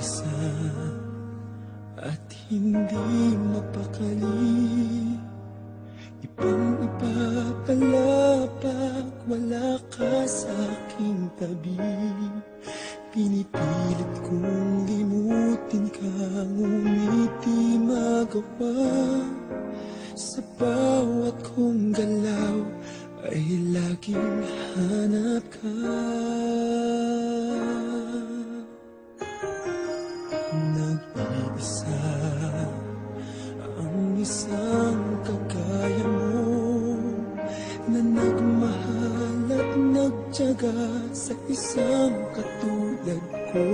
nag-iisa at hindi mapakali. Ibang-iba pala pag wala ka sa aking tabi. Pinipilit kong limutin ka, ngunit di magawa. Sa bawat kong galaw ay laging hanap ka. Nag-iisa ang isang kagaya mo, na nagmahal at nagtiyaga sa isang katulad ko.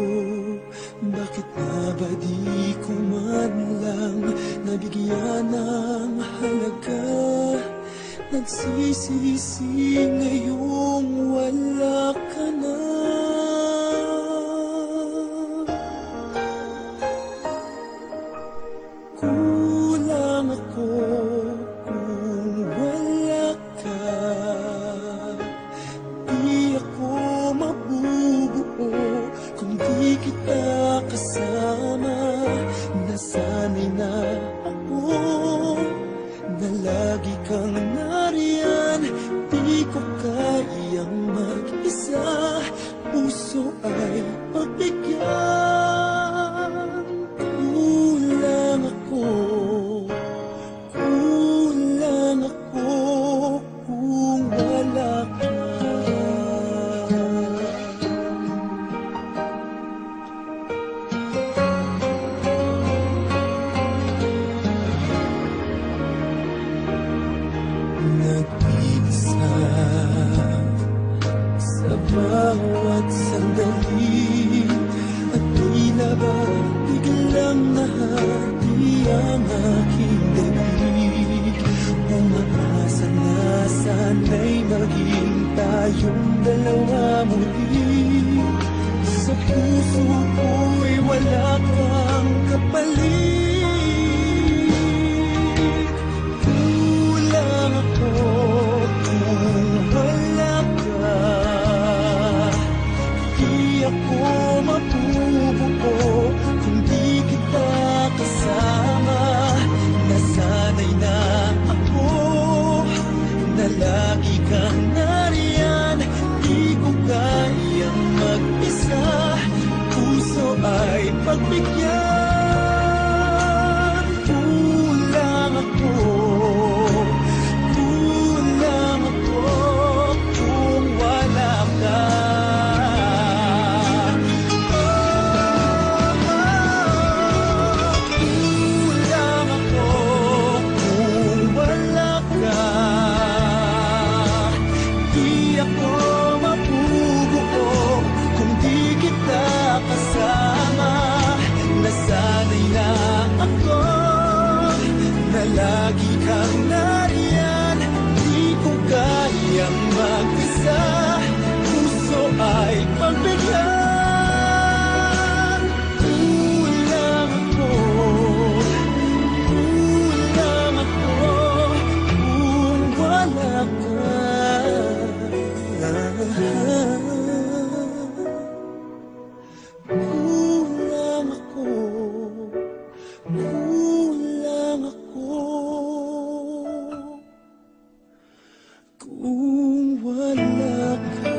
Bakit nga ba di ko man lang nabigyan ng halaga? Nagsisisi ngayong wala ka na. Kulang ako kung wala ka. Di ako mabubuo kung di kita kasama. Nasanay na ako na lagi kang nariyan. Di ko kayang mag-isa, puso ay pagbigyan. Kulang ako kung wala ka. Nag-iisa sa bawat sandali, at tila ba biglang nahati ang aking daig. Umaasa na sana'y maging tayong dalawa muli. Sa puso ko'y wala kang kapalit. Kulang ako kung wala ka. Di ako mabubuo kung di kita kasama. Nasanay na ako na lagi kang nariyan. Di ko kayang mag-isa, puso ay pagbigyan. Kulang ako kung wala ka. Kulang ako kung wala ka. Di ako mabubuo kung di kita kasama. Nasanay na ako na lagi kang nariyan. Di ko kayang mag-isa, puso ay pagbigyan. Kulang ako kung wala ka. Kulang ako kung wala ka.